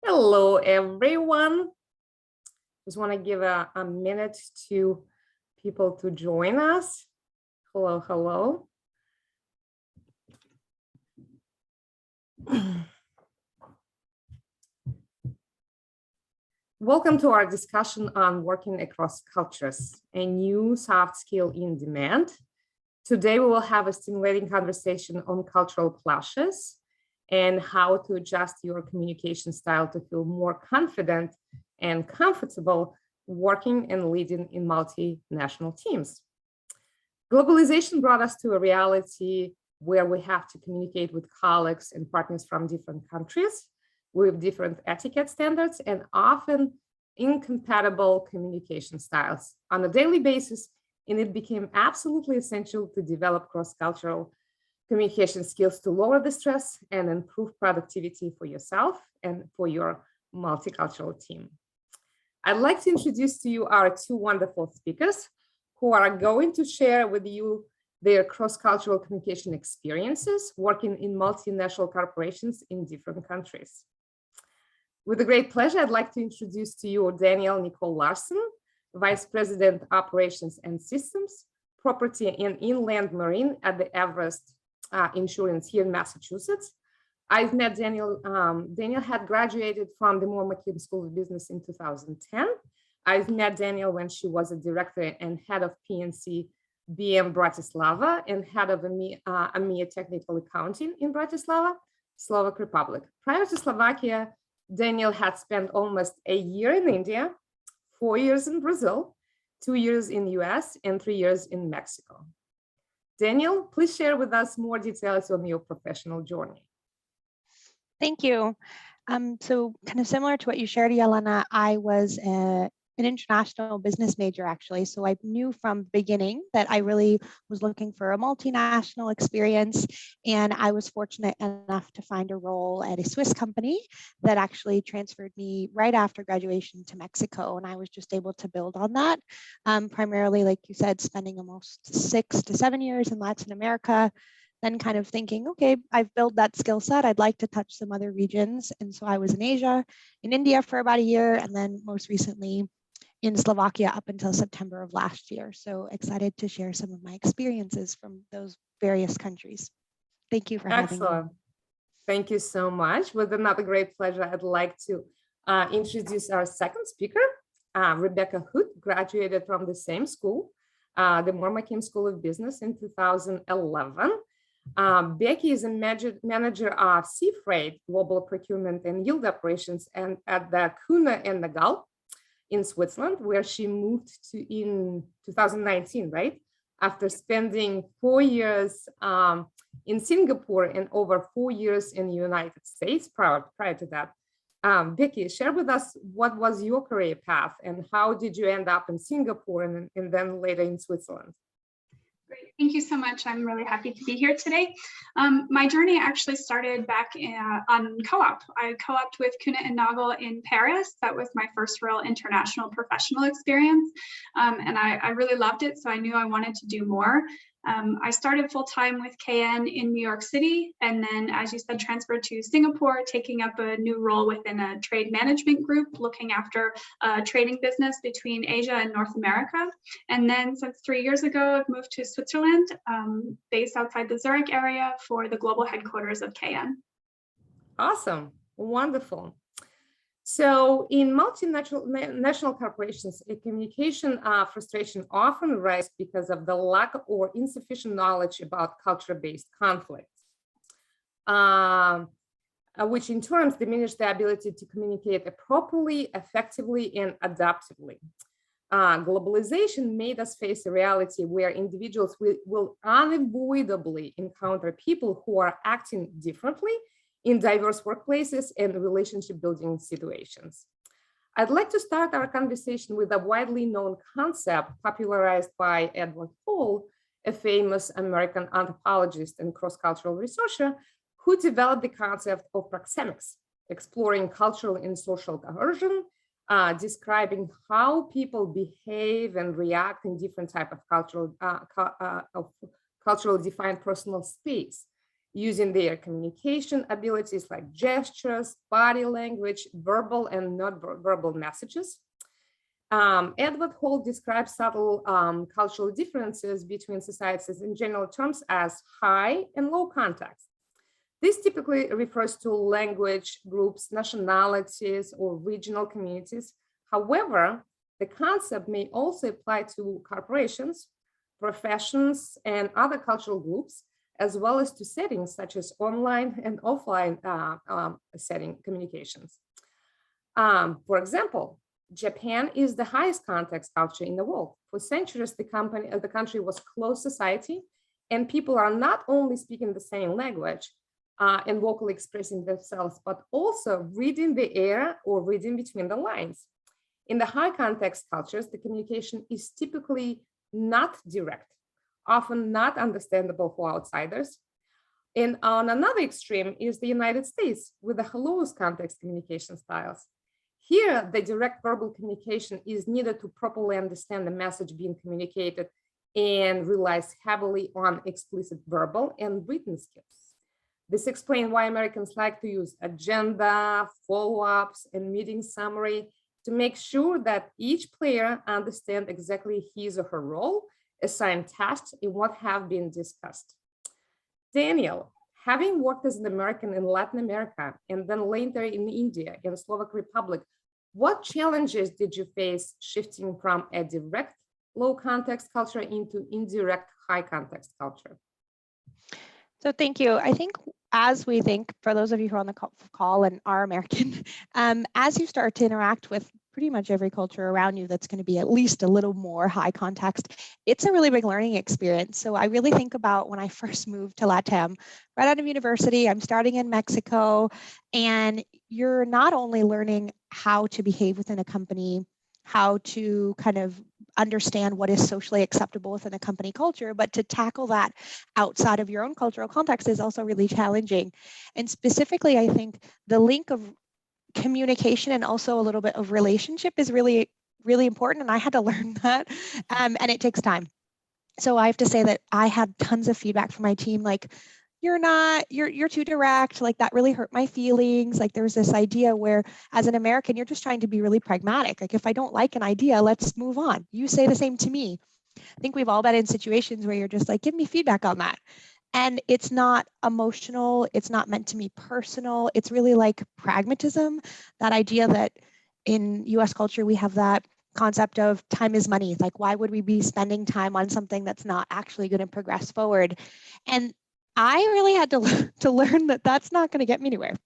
Hello, everyone. Just want to give a minute to people to join us. Hello, hello. Welcome to our discussion on working across cultures, a new soft skill in demand. Today, we will have a stimulating conversation on cultural clashes and how to adjust your communication style to feel more confident and comfortable working and leading in multinational teams. Globalization brought us to a reality where we have to communicate with colleagues and partners from different countries with different etiquette standards and often incompatible communication styles on a daily basis, and it became absolutely essential to develop cross-cultural communication skills to lower the stress and improve productivity for yourself and for your multicultural team. I'd like to introduce to you our two wonderful speakers who are going to share with you their cross-cultural communication experiences working in multinational corporations in different countries. With a great pleasure, I'd like to introduce to you Nicole Larsen, Vice President, Operations and Systems, Property and Inland Marine at the Everest Insurance here in Massachusetts. I've met Danielle. Danielle had graduated from the McKim School of Business in 2010. I've met Danielle when she was a director and head of PNC BM Bratislava and head of EMEA Technical Accounting in Bratislava, Slovak Republic. Prior to Slovakia, Danielle had spent almost a year in India, 4 years in Brazil, 2 years in the US, and 3 years in Mexico. Danielle, please share with us more details on your professional journey. Thank you. So kind of similar to what you shared, Yelena, I was an international business major, actually. So I knew from the beginning that I really was looking for a multinational experience. And I was fortunate enough to find a role at a Swiss company that actually transferred me right after graduation to Mexico. And I was just able to build on that. Primarily, like you said, spending almost 6 to 7 years in Latin America. Then kind of thinking, okay, I've built that skill set. I'd like to touch some other regions. And so I was in Asia, in India for about a year, and then most recently in Slovakia up until September of last year. So excited to share some of my experiences from those various countries. Thank you for having me. Excellent. Thank you so much. With another great pleasure, I'd like to introduce our second speaker, Rebecca Huot, graduated from the same school, the McKim School of Business in 2011. Becky is a manager of sea freight, global procurement and yield operations and at the Kuna and Nagal in Switzerland, where she moved to in 2019, right? After spending 4 years in Singapore and over 4 years in the United States prior to that. Becky, share with us what was your career path and how did you end up in Singapore and then later in Switzerland? Great, thank you so much. I'm really happy to be here today. My journey actually started back on co-op. I co-opted with Kuna and Nagel in Paris. That was my first real international professional experience. And I really loved it, so I knew I wanted to do more. I started full-time with KN in New York City, and then, as you said, transferred to Singapore, taking up a new role within a trade management group, looking after trading business between Asia and North America. And then since 3 years ago, I've moved to Switzerland, based outside the Zurich area for the global headquarters of KN. Awesome, wonderful. So in multinational corporations, a communication frustration often arises because of the lack or insufficient knowledge about culture-based conflicts, which in turn diminish the ability to communicate appropriately, effectively, and adaptively. Globalization made us face a reality where individuals will unavoidably encounter people who are acting differently in diverse workplaces and relationship building situations. I'd like to start our conversation with a widely known concept popularized by Edward Hall, a famous American anthropologist and cross-cultural researcher who developed the concept of proxemics, exploring cultural and social coercion, describing how people behave and react in different types of cultural defined personal space. using their communication abilities like gestures, body language, verbal and non-verbal messages. Edward Hall describes subtle cultural differences between societies in general terms as high and low context. This typically refers to language groups, nationalities, or regional communities. However, the concept may also apply to corporations, professions, and other cultural groups, as well as to settings such as online and offline setting communications. For example, Japan is the highest context culture in the world. For centuries, the country was closed society, and people are not only speaking the same language and vocally expressing themselves, but also reading the air or reading between the lines. In the high context cultures, the communication is typically not direct, often not understandable for outsiders. And on another extreme is the United States with the lowest context communication styles. Here, the direct verbal communication is needed to properly understand the message being communicated and relies heavily on explicit verbal and written skills. This explains why Americans like to use agenda, follow-ups, and meeting summary to make sure that each player understands exactly his or her role, assigned tasks, and what have been discussed. Danielle, having worked as an American in Latin America and then later in India and Slovak Republic, what challenges did you face shifting from a direct low context culture into indirect high context culture? So thank you. I think as we think, for those of you who are on the call and are American, as you start to interact with pretty much every culture around you that's going to be at least a little more high context, it's a really big learning experience. So I really think about when I first moved to LATAM, right out of university, I'm starting in Mexico, and you're not only learning how to behave within a company, how to kind of understand what is socially acceptable within a company culture, but to tackle that outside of your own cultural context is also really challenging. And specifically, I think the link of communication and also a little bit of relationship is really, really important. And I had to learn that, and it takes time. So I have to say that I had tons of feedback from my team, like, you're too direct, like that really hurt my feelings. Like there's this idea where as an American, you're just trying to be really pragmatic. Like if I don't like an idea, let's move on. You say the same to me. I think we've all been in situations where you're just like, give me feedback on that. And it's not emotional. It's not meant to be personal. It's really like pragmatism, that idea that in US culture, we have that concept of time is money. Like, why would we be spending time on something that's not actually going to progress forward? And I really had to learn that that's not going to get me anywhere.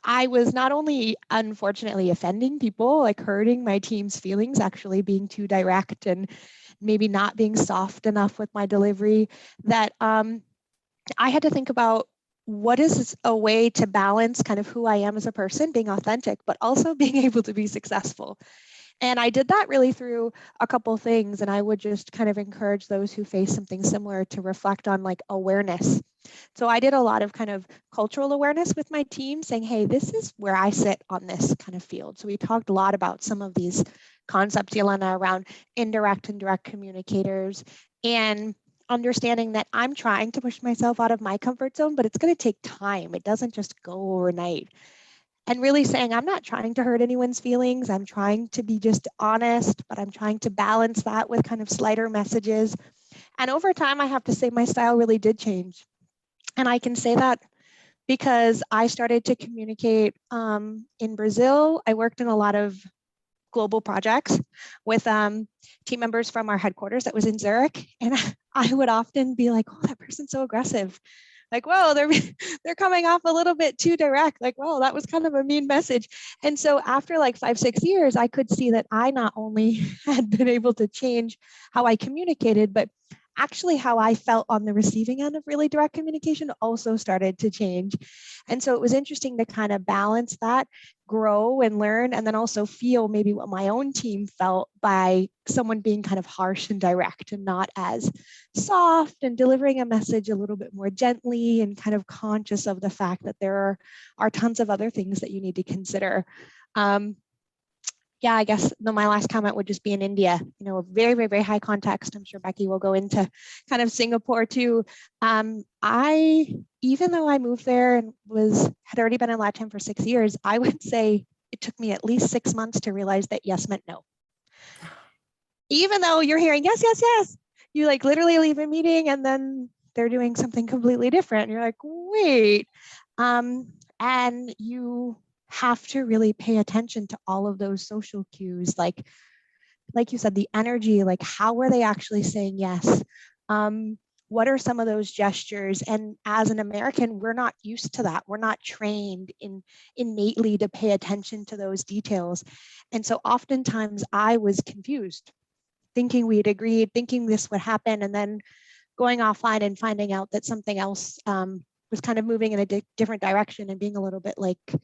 I was not only unfortunately offending people, like hurting my team's feelings, actually being too direct and maybe not being soft enough with my delivery, that I had to think about what is a way to balance kind of who I am as a person, being authentic, but also being able to be successful. And I did that really through a couple things. And I would just kind of encourage those who face something similar to reflect on like awareness. So I did a lot of kind of cultural awareness with my team, saying, hey, this is where I sit on this kind of field. So we talked a lot about some of these concepts, Yelena, around indirect and direct communicators, and understanding that I'm trying to push myself out of my comfort zone, but it's going to take time. It doesn't just go overnight. And really saying, I'm not trying to hurt anyone's feelings. I'm trying to be just honest, but I'm trying to balance that with kind of slighter messages. And over time, I have to say my style really did change. And I can say that because I started to communicate in Brazil. I worked in a lot of global projects with team members from our headquarters that was in Zurich. And I would often be like, oh, that person's so aggressive. Like, whoa, they're coming off a little bit too direct. Like, whoa, that was kind of a mean message. And so after like 5-6 years, I could see that I not only had been able to change how I communicated, but actually how I felt on the receiving end of really direct communication also started to change. And so it was interesting to kind of balance that, grow and learn, and then also feel maybe what my own team felt by someone being kind of harsh and direct and not as soft, and delivering a message a little bit more gently and kind of conscious of the fact that there are tons of other things that you need to consider. Yeah, I guess my last comment would just be in India, you know, a very, very, very high context. I'm sure Becky will go into kind of Singapore too. I even though I moved there and had already been in LATAM for 6 years, I would say it took me at least 6 months to realize that yes meant no. Even though you're hearing yes, yes, yes, you like literally leave a meeting and then they're doing something completely different. And you're like, wait. And you have to really pay attention to all of those social cues, like you said, the energy, like how are they actually saying yes? What are some of those gestures? And as an American, we're not used to that. We're not trained innately to pay attention to those details. And so oftentimes I was confused, thinking we had agreed, thinking this would happen, and then going offline and finding out that something else was kind of moving in a different direction, and being a little bit like,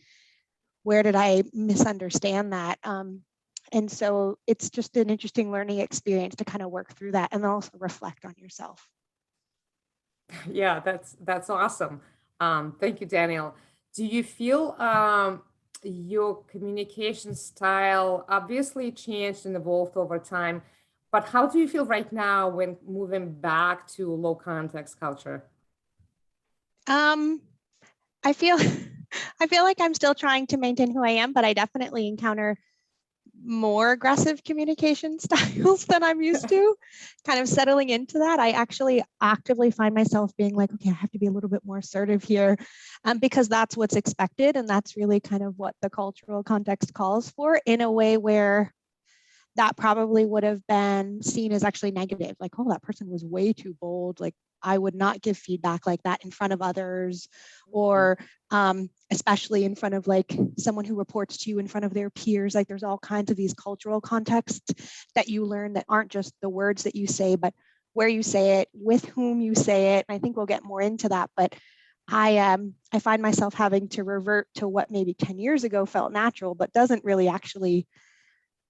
where did I misunderstand that? And so it's just an interesting learning experience to kind of work through that and then also reflect on yourself. Yeah, that's awesome. Thank you, Danielle. Do you feel your communication style obviously changed and evolved over time, but how do you feel right now when moving back to low context culture? I feel like I'm still trying to maintain who I am, but I definitely encounter more aggressive communication styles than I'm used to. Kind of settling into that, I actually actively find myself being like, okay, I have to be a little bit more assertive here, because that's what's expected, and that's really kind of what the cultural context calls for, in a way where that probably would have been seen as actually negative, like, oh, that person was way too bold, like I would not give feedback like that in front of others, or especially in front of like someone who reports to you, in front of their peers. Like there's all kinds of these cultural contexts that you learn that aren't just the words that you say, but where you say it, with whom you say it. And I think we'll get more into that, but I find myself having to revert to what maybe 10 years ago felt natural, but doesn't really actually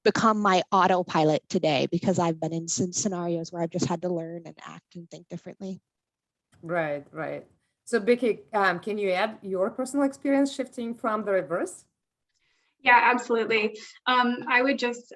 become my autopilot today, because I've been in some scenarios where I've just had to learn and act and think differently. Right, right. So Becky, can you add your personal experience shifting from the reverse? Yeah, absolutely. I would just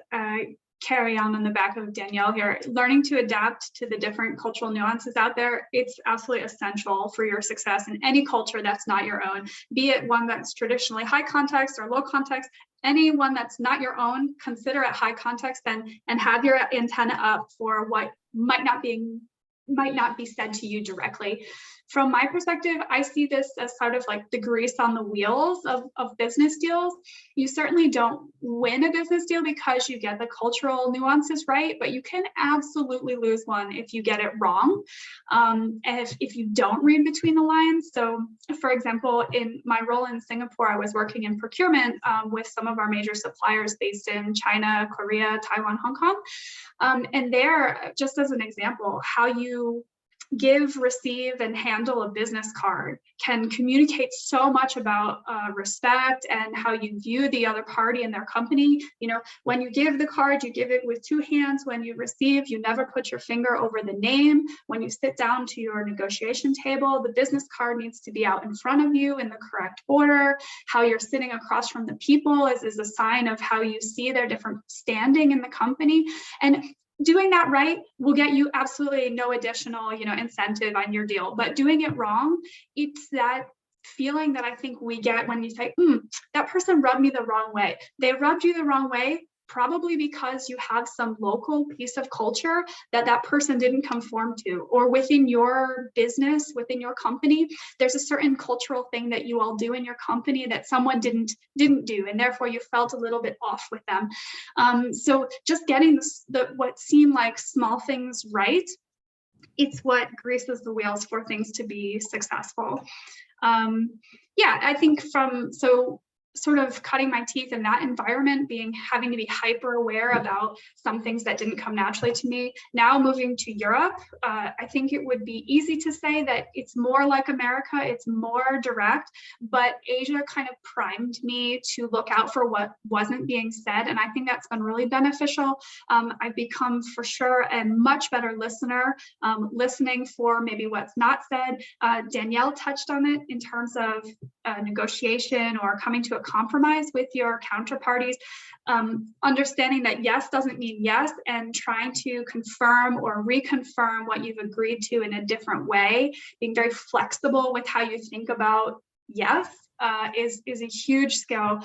carry on the back of Danielle here. Learning to adapt to the different cultural nuances out there, it's absolutely essential for your success in any culture that's not your own, be it one that's traditionally high context or low context. Anyone that's not your own, consider it high context and have your antenna up for what might not be said to you directly. From my perspective, I see this as sort of like the grease on the wheels of business deals. You certainly don't win a business deal because you get the cultural nuances right, but you can absolutely lose one if you get it wrong, and if you don't read between the lines. So for example, in my role in Singapore, I was working in procurement with some of our major suppliers based in China, Korea, Taiwan, Hong Kong. And there, just as an example, how you give, receive, and handle a business card can communicate so much about respect and how you view the other party and their company. You know, when you give the card, you give it with two hands. When you receive, you never put your finger over the name. When you sit down to your negotiation table, the business card needs to be out in front of you in the correct order. How you're sitting across from the people is a sign of how you see their different standing in the company. And doing that right will get you absolutely no additional, incentive on your deal. But doing it wrong, it's that feeling that I think we get when you say, that person rubbed me the wrong way. They rubbed you the wrong way, probably because you have some local piece of culture that person didn't conform to, or within your business, within your company, there's a certain cultural thing that you all do in your company that someone didn't do, and therefore you felt a little bit off with them. So just getting what seem like small things right, it's what greases the wheels for things to be successful. I think sort of cutting my teeth in that environment, having to be hyper aware about some things that didn't come naturally to me. Now moving to Europe, I think it would be easy to say that it's more like America, it's more direct, but Asia kind of primed me to look out for what wasn't being said. And I think that's been really beneficial. I've become for sure a much better listener, listening for maybe what's not said. Danielle touched on it in terms of negotiation or coming to a compromise with your counterparties, understanding that yes doesn't mean yes, and trying to confirm or reconfirm what you've agreed to in a different way, being very flexible with how you think about yes. Is a huge skill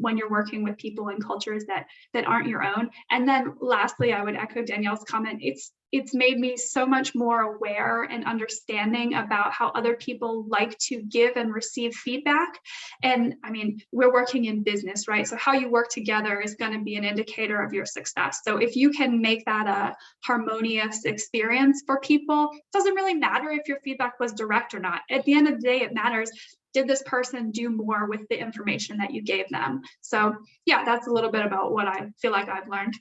when you're working with people and cultures that aren't your own. And then lastly, I would echo Danielle's comment. It's made me so much more aware and understanding about how other people like to give and receive feedback. And I mean, we're working in business, right? So how you work together is going to be an indicator of your success. So if you can make that a harmonious experience for people, it doesn't really matter if your feedback was direct or not. At the end of the day, it matters, did this person do more with the information that you gave them? So yeah, that's a little bit about what I feel like I've learned.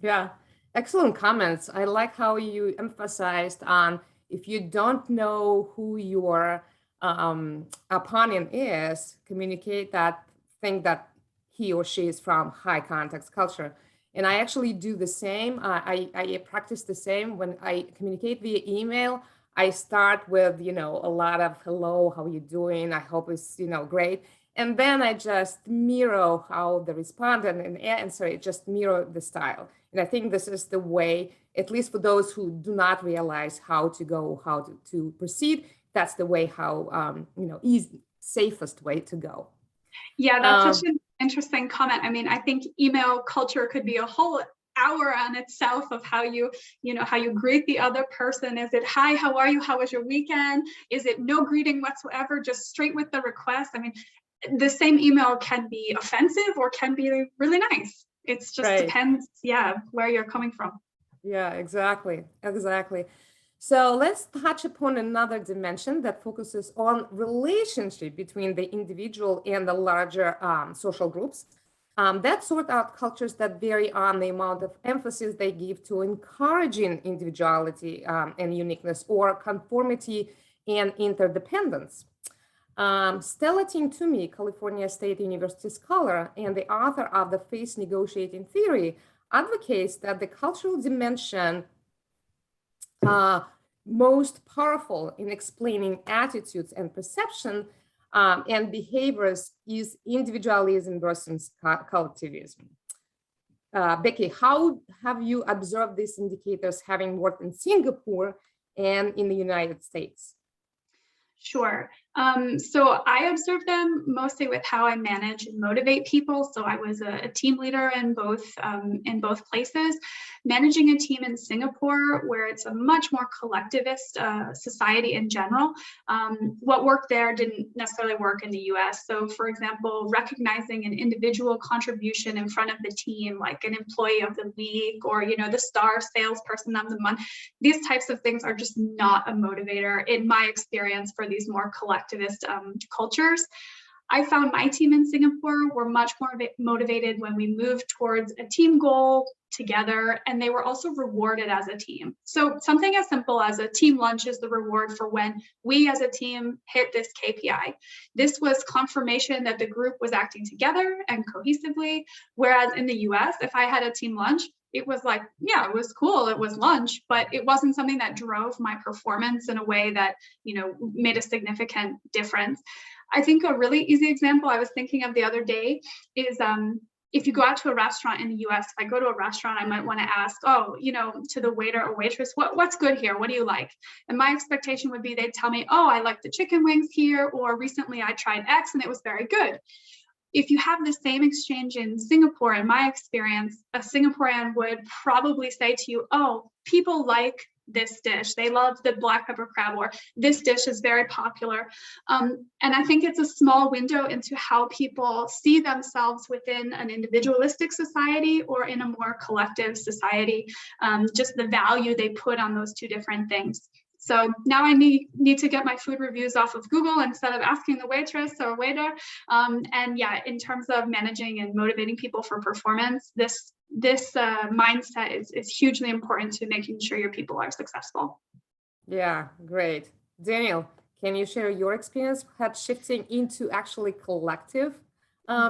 Yeah, excellent comments. I like how you emphasized on if you don't know who your opponent is, communicate that, think that he or she is from high context culture. And I actually do the same. I practice the same when I communicate via email. I start with, a lot of hello, how you doing? I hope it's, great. And then I just mirror how they respond and answer it, just mirror the style. And I think this is the way, at least for those who do not realize how to go, how to proceed, that's the way how, safest way to go. Yeah, that's such an interesting comment. I mean, I think email culture could be a whole hour on itself of how you greet the other person. Is it hi, how are you? How was your weekend? Is it no greeting whatsoever, just straight with the request? I mean, the same email can be offensive or can be really nice. It's just right. Depends, where you're coming from. Yeah, exactly. So let's touch upon another dimension that focuses on relationship between the individual and the larger social groups. That sort out cultures that vary on the amount of emphasis they give to encouraging individuality and uniqueness, or conformity and interdependence. Stella Toomey, California State University scholar and the author of the Face Negotiating Theory, advocates that the cultural dimension most powerful in explaining attitudes and perception and behaviors is individualism versus collectivism. Becky, how have you observed these indicators having worked in Singapore and in the United States? Sure. So I observed them mostly with how I manage and motivate people. So I was a team leader in both places. Managing a team in Singapore, where it's a much more collectivist society in general, what worked there didn't necessarily work in the US. So for example, recognizing an individual contribution in front of the team, like an employee of the week or, the star salesperson of the month, these types of things are just not a motivator in my experience for these more collectivist cultures. I found my team in Singapore were much more motivated when we moved towards a team goal together, and they were also rewarded as a team. So something as simple as a team lunch is the reward for when we as a team hit this KPI. This was confirmation that the group was acting together and cohesively, whereas in the US, if I had a team lunch, it was like, yeah, it was cool, it was lunch, but it wasn't something that drove my performance in a way that, made a significant difference. I think a really easy example I was thinking of the other day is if you go out to a restaurant in the US, if I go to a restaurant, I might want to ask, to the waiter or waitress, what's good here? What do you like? And my expectation would be they'd tell me, I like the chicken wings here, or recently I tried X and it was very good. If you have the same exchange in Singapore, in my experience, a Singaporean would probably say to you, people like this dish. They love the black pepper crab, or this dish is very popular. And I think it's a small window into how people see themselves within an individualistic society or in a more collective society, just the value they put on those two different things. So now I need to get my food reviews off of Google instead of asking the waitress or waiter. And yeah, in terms of managing and motivating people for performance, this mindset is hugely important to making sure your people are successful. Yeah, great. Danielle, can you share your experience perhaps shifting into actually collective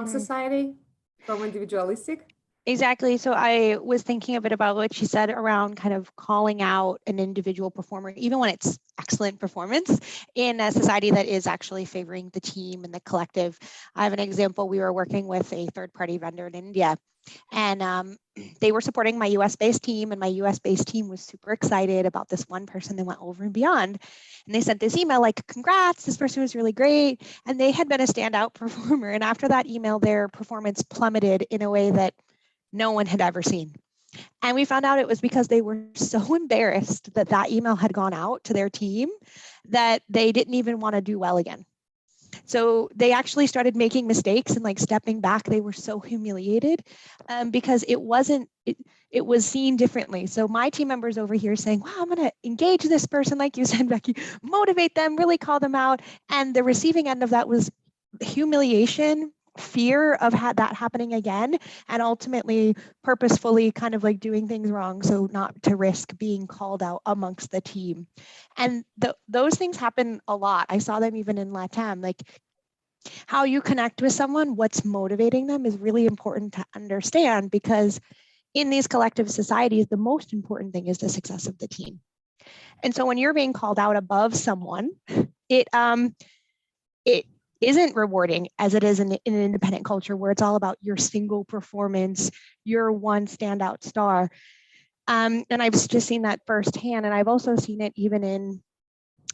society from individualistic? Exactly. So I was thinking a bit about what she said around kind of calling out an individual performer, even when it's excellent performance in a society that is actually favoring the team and the collective. I have an example. We were working with a third-party vendor in India, and they were supporting my US-based team, and my US-based team was super excited about this one person that went over and beyond. And they sent this email like, congrats, this person was really great. And they had been a standout performer. And after that email, their performance plummeted in a way that no one had ever seen. And we found out it was because they were so embarrassed that that email had gone out to their team that they didn't even want to do well again. So they actually started making mistakes and like stepping back. They were so humiliated because it was seen differently. So my team members over here saying, wow, I'm going to engage this person, like you said, Becky, motivate them, really call them out. And the receiving end of that was humiliation, fear of that happening again, and ultimately purposefully kind of like doing things wrong so not to risk being called out amongst the team. And those things happen a lot. I saw them even in LATAM. Like how you connect with someone, what's motivating them is really important to understand, because in these collective societies, the most important thing is the success of the team. And so when you're being called out above someone, it isn't rewarding as it is in an independent culture where it's all about your single performance, your one standout star. And I've just seen that firsthand. And I've also seen it even in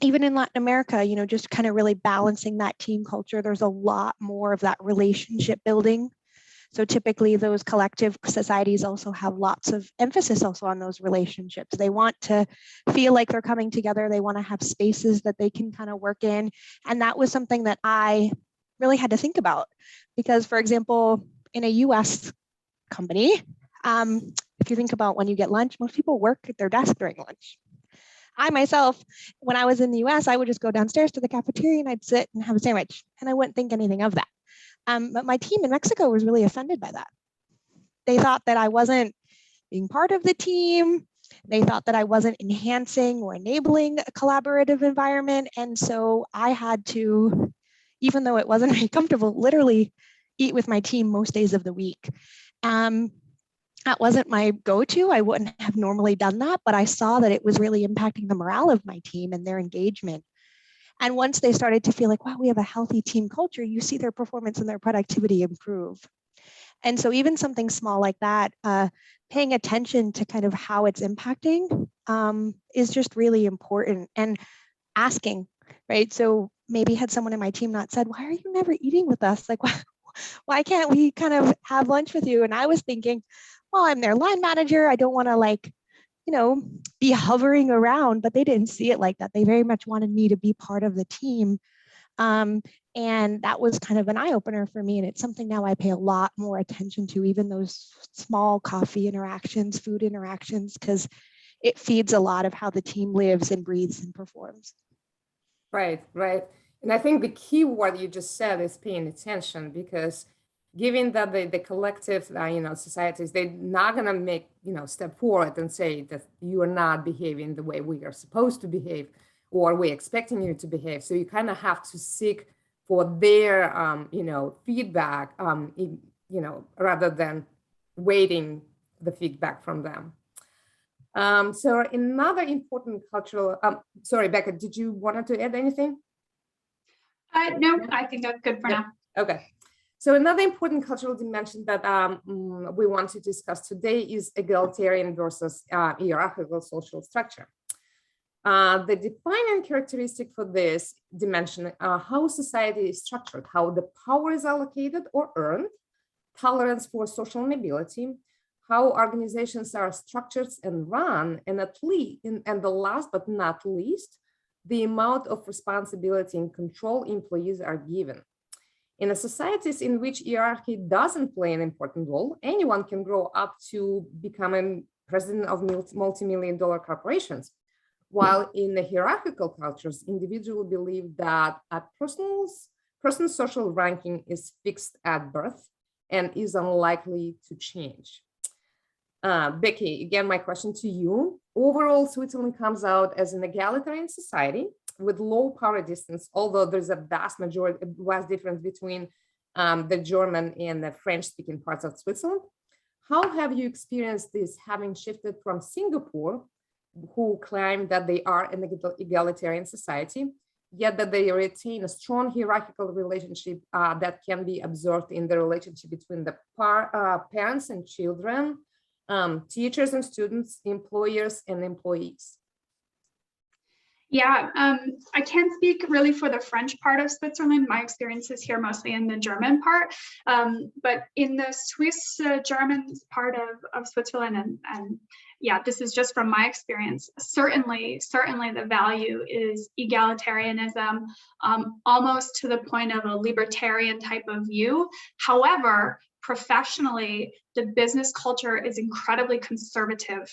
Latin America, you know, just kind of really balancing that team culture. There's a lot more of that relationship building. So typically those collective societies also have lots of emphasis also on those relationships. They want to feel like they're coming together. They want to have spaces that they can kind of work in. And that was something that I really had to think about because, for example, in a US company, if you think about when you get lunch, most people work at their desk during lunch. I myself, when I was in the US, I would just go downstairs to the cafeteria and I'd sit and have a sandwich and I wouldn't think anything of that. But my team in Mexico was really offended by that. They thought that I wasn't being part of the team. They thought that I wasn't enhancing or enabling a collaborative environment. And so I had to, even though it wasn't very comfortable, literally eat with my team most days of the week. That wasn't my go-to. I wouldn't have normally done that, but I saw that it was really impacting the morale of my team and their engagement. And once they started to feel like, wow, we have a healthy team culture, you see their performance and their productivity improve. And so even something small like that, paying attention to kind of how it's impacting is just really important, and asking, right? So maybe had someone in my team not said, why are you never eating with us? Like, why can't we kind of have lunch with you? And I was thinking, well, I'm their line manager. I don't want to like, you know, be hovering around, but they didn't see it like that. They very much wanted me to be part of the team. And that was kind of an eye opener for me. And it's something now I pay a lot more attention to, even those small coffee interactions, food interactions, because it feeds a lot of how the team lives and breathes and performs. Right, right. And I think the key word you just said is paying attention, because given that the collective, societies, they're not going to make, step forward and say that you are not behaving the way we are supposed to behave, or we're expecting you to behave. So you kind of have to seek for their, feedback, rather than waiting the feedback from them. So another important cultural, sorry, Becca, did you want to add anything? No, I think that's good for now. Okay. So another important cultural dimension that we want to discuss today is egalitarian versus hierarchical social structure. The defining characteristic for this dimension, how society is structured, how the power is allocated or earned, tolerance for social mobility, how organizations are structured and run, and the last but not least, the amount of responsibility and control employees are given. In a societies in which hierarchy doesn't play an important role, anyone can grow up to become a president of multi-million-dollar corporations. While in the hierarchical cultures, individuals believe that a person's social ranking is fixed at birth and is unlikely to change. Becky, again, my question to you. Overall, Switzerland comes out as an egalitarian society with low power distance, although there's a vast difference between the German and the French-speaking parts of Switzerland. how have you experienced this, having shifted from Singapore, who claim that they are an egalitarian society, yet that they retain a strong hierarchical relationship that can be observed in the relationship between the parents and children, teachers and students, employers and employees? Yeah, I can't speak really for the French part of Switzerland. My experience is here mostly in the German part, but in the Swiss German part of Switzerland, and yeah, this is just from my experience. Certainly the value is egalitarianism, almost to the point of a libertarian type of view. However, professionally, the business culture is incredibly conservative.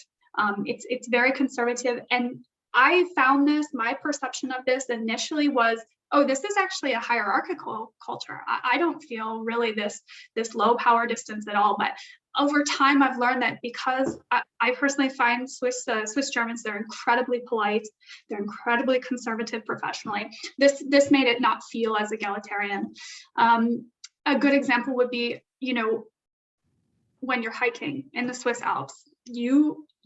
It's very conservative, and I found this, my perception of this initially was, oh, this is actually a hierarchical culture. I don't feel really this low power distance at all. But over time, I've learned that because I personally find Swiss Germans, they're incredibly polite, they're incredibly conservative professionally. This made it not feel as egalitarian. A good example would be, when you're hiking in the Swiss Alps,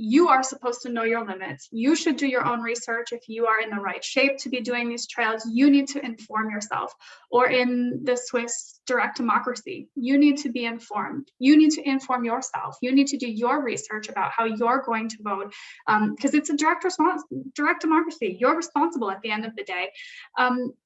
you are supposed to know your limits. You should do your own research. If you are in the right shape to be doing these trails, you need to inform yourself. Or in the Swiss direct democracy, you need to be informed. You need to inform yourself. You need to do your research about how you're going to vote, because it's a direct democracy. You're responsible at the end of the day.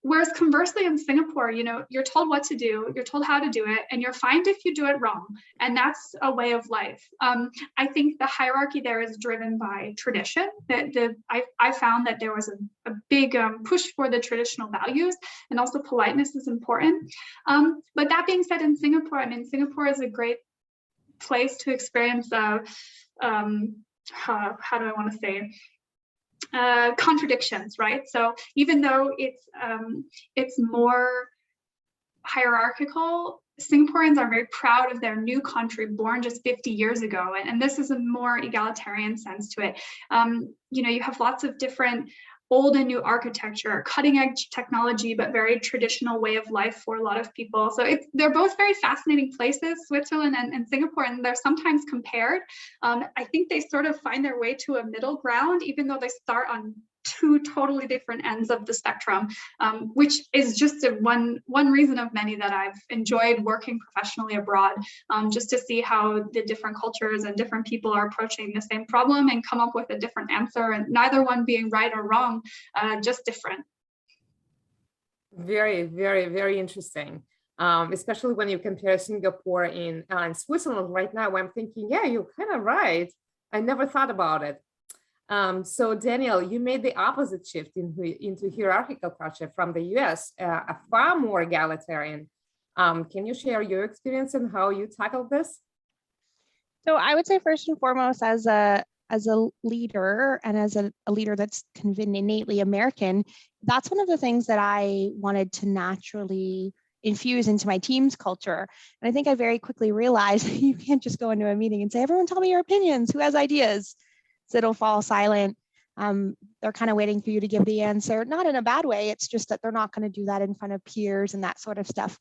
Whereas conversely in Singapore, you're told what to do, you're told how to do it, and you're fined if you do it wrong. And that's a way of life. I think the hierarchy there is driven by tradition. I found that there was a big push for the traditional values, and also politeness is important. But that being said, in Singapore, Singapore is a great place to experience how do I want to say, contradictions, right? So even though it's more hierarchical, Singaporeans are very proud of their new country born just 50 years ago. And this is a more egalitarian sense to it. You have lots of different old and new architecture, cutting edge technology, but very traditional way of life for a lot of people. So they're both very fascinating places, Switzerland and Singapore, and they're sometimes compared. I think they sort of find their way to a middle ground, even though they start on two totally different ends of the spectrum, which is just one reason of many that I've enjoyed working professionally abroad, just to see how the different cultures and different people are approaching the same problem and come up with a different answer, and neither one being right or wrong, just different. Very, very, very interesting. Especially when you compare Singapore and Switzerland right now, I'm thinking, yeah, you're kind of right. I never thought about it. So Danielle, you made the opposite shift into hierarchical culture from the US, a far more egalitarian. Can you share your experience and how you tackled this? So I would say first and foremost, as a leader and as a leader that's kind of innately American, that's one of the things that I wanted to naturally infuse into my team's culture. And I think I very quickly realized you can't just go into a meeting and say, everyone tell me your opinions, who has ideas? So it'll fall silent. They're kind of waiting for you to give the answer, not in a bad way. It's just that they're not going to do that in front of peers and that sort of stuff.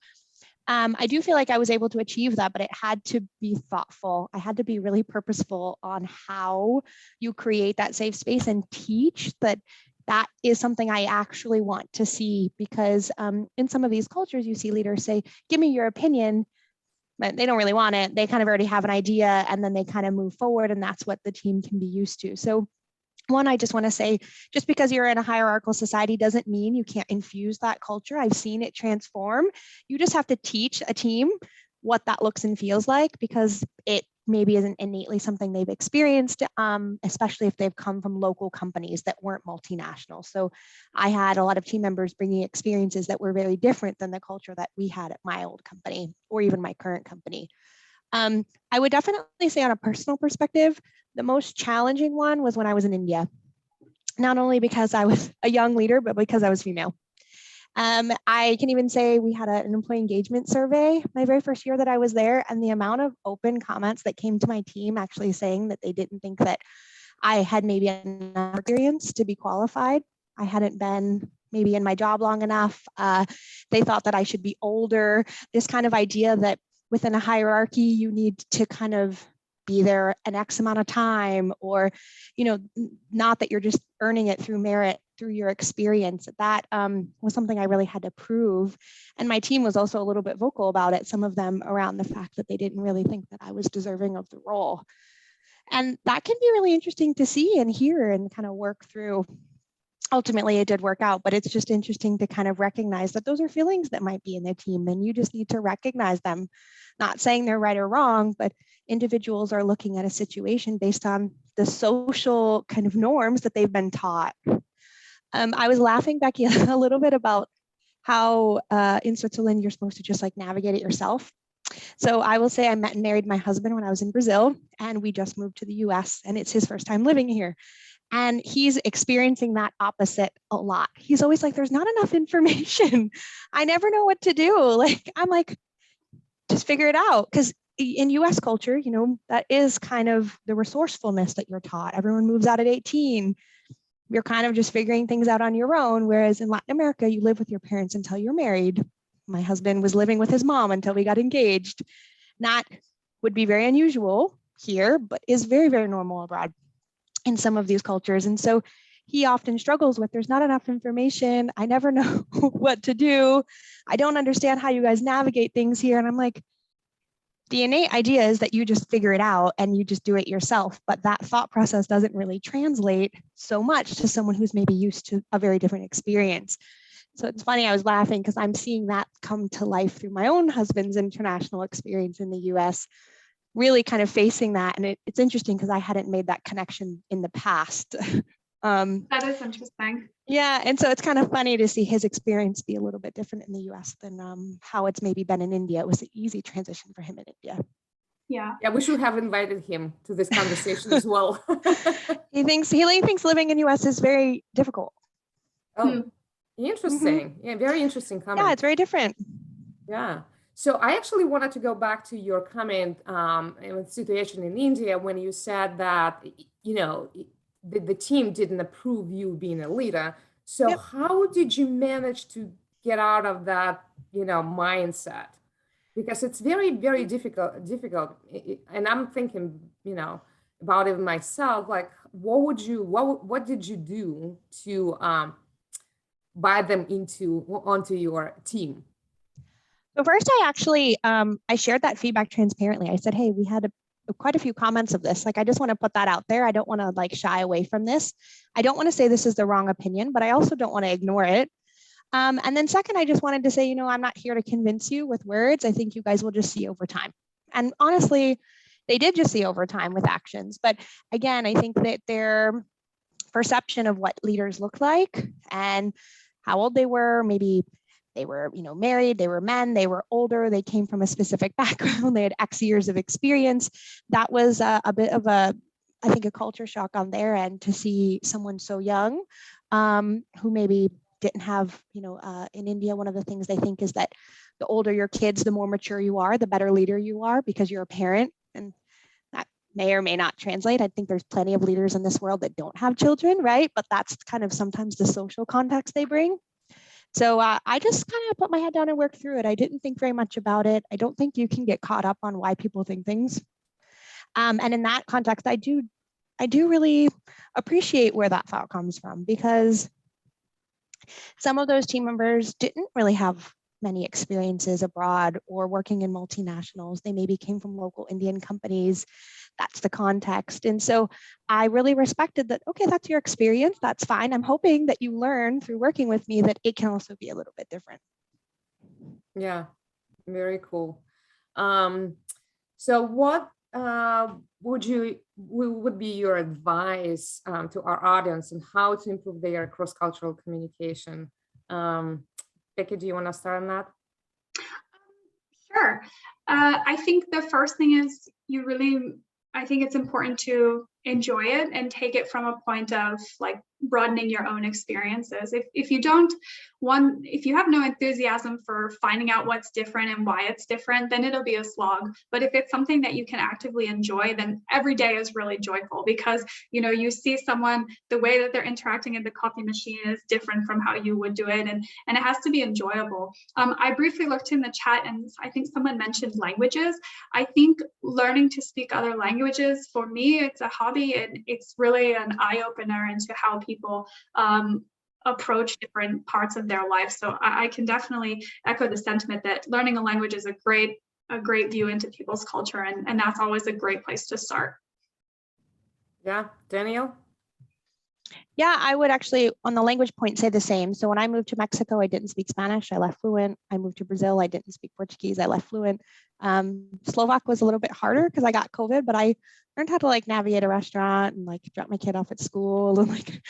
I do feel like I was able to achieve that, but it had to be thoughtful. I had to be really purposeful on how you create that safe space and teach that that is something I actually want to see, because in some of these cultures, you see leaders say, give me your opinion, but they don't really want it. They kind of already have an idea and then they kind of move forward, and that's what the team can be used to. So one, I just want to say, just because you're in a hierarchical society doesn't mean you can't infuse that culture. I've seen it transform. You just have to teach a team what that looks and feels like, because it maybe isn't innately something they've experienced, especially if they've come from local companies that weren't multinational. So I had a lot of team members bringing experiences that were very different than the culture that we had at my old company or even my current company. I would definitely say, on a personal perspective, the most challenging one was when I was in India, not only because I was a young leader, but because I was female. I can even say we had an employee engagement survey my very first year that I was there, and the amount of open comments that came to my team actually saying that they didn't think that I had maybe enough experience to be qualified. I hadn't been maybe in my job long enough. They thought that I should be older. This kind of idea that within a hierarchy, you need to kind of be there an X amount of time, or, not that you're just earning it through merit, through your experience. That was something I really had to prove. And my team was also a little bit vocal about it, some of them around the fact that they didn't really think that I was deserving of the role. And that can be really interesting to see and hear and kind of work through. Ultimately, it did work out, but it's just interesting to kind of recognize that those are feelings that might be in the team, and you just need to recognize them. Not saying they're right or wrong, but individuals are looking at a situation based on the social kind of norms that they've been taught. I was laughing, Becky, a little bit about how in Switzerland, you're supposed to just like navigate it yourself. So I will say I met and married my husband when I was in Brazil, and we just moved to the US, and it's his first time living here. And he's experiencing that opposite a lot. He's always like, there's not enough information. I never know what to do. I'm like, just figure it out. Because in US culture, that is kind of the resourcefulness that you're taught. Everyone moves out at 18. You're kind of just figuring things out on your own. Whereas in Latin America, you live with your parents until you're married. My husband was living with his mom until we got engaged. That would be very unusual here, but is very, very normal abroad in some of these cultures. And so he often struggles with, there's not enough information. I never know what to do. I don't understand how you guys navigate things here. And I'm like, the innate idea is that you just figure it out and you just do it yourself. But that thought process doesn't really translate so much to someone who's maybe used to a very different experience. So it's funny, I was laughing because I'm seeing that come to life through my own husband's international experience in the US, really kind of facing that. And it's interesting because I hadn't made that connection in the past. That is interesting. Yeah, and so it's kind of funny to see his experience be a little bit different in the US than how it's maybe been in India. It was an easy transition for him in India. Yeah. Yeah, we should have invited him to this conversation as well. He thinks living in US is very difficult. Oh, interesting. Yeah, very interesting comment. Yeah, it's very different. Yeah. So I actually wanted to go back to your comment in the situation in India when you said that, the team didn't approve you being a leader. So Yep. how did you manage to get out of that, mindset? Because it's very, very difficult. And I'm thinking, about it myself, like, what did you do to buy them onto your team? So first, I actually, I shared that feedback transparently. I said, hey, we had quite a few comments of this. Like, I just want to put that out there. I don't want to shy away from this. I don't want to say this is the wrong opinion, but I also don't want to ignore it. And then second, I just wanted to say, I'm not here to convince you with words. I think you guys will just see over time. And honestly, they did just see over time with actions. But again, I think that their perception of what leaders look like and how old they were, maybe they were, married, they were men, they were older, they came from a specific background, they had X years of experience. That was a bit of I think, a culture shock on their end to see someone so young who maybe didn't have, in India, one of the things they think is that the older your kids, the more mature you are, the better leader you are because you're a parent. And that may or may not translate. I think there's plenty of leaders in this world that don't have children, right? But that's kind of sometimes the social context they bring. So I just kind of put my head down and worked through it. I didn't think very much about it. I don't think you can get caught up on why people think things. And in that context, I do really appreciate where that thought comes from, because some of those team members didn't really have many experiences abroad or working in multinationals. They maybe came from local Indian companies. That's the context. And so I really respected that. Okay, that's your experience. That's fine. I'm hoping that you learn through working with me that it can also be a little bit different. Yeah, very cool. So what would be your advice to our audience on how to improve their cross-cultural communication? Becky, do you want to start on that? Sure. I think the first thing is I think it's important to enjoy it and take it from a point of broadening your own experiences. If you have no enthusiasm for finding out what's different and why it's different, then it'll be a slog. But if it's something that you can actively enjoy, then every day is really joyful, because you see someone, the way that they're interacting at the coffee machine is different from how you would do it, and it has to be enjoyable. I briefly looked in the chat, and I think someone mentioned languages. I think learning to speak other languages, for me, it's a hobby, and it's really an eye-opener into how people approach different parts of their life. So I can definitely echo the sentiment that learning a language is a great view into people's culture, and that's always a great place to start. Yeah, Danielle? Yeah, I would actually, on the language point, say the same. So when I moved to Mexico, I didn't speak Spanish. I left fluent. I moved to Brazil. I didn't speak Portuguese. I left fluent. Slovak was a little bit harder because I got COVID, but I learned how to like navigate a restaurant and like drop my kid off at school and like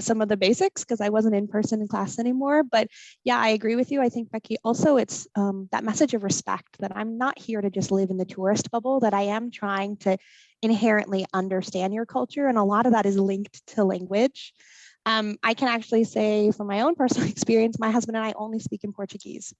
some of the basics because I wasn't in person in class anymore. But yeah, I agree with you. I think, Becky, also it's that message of respect, that I'm not here to just live in the tourist bubble, that I am trying to inherently understand your culture. And a lot of that is linked to language. I can actually say from my own personal experience, my husband and I only speak in Portuguese.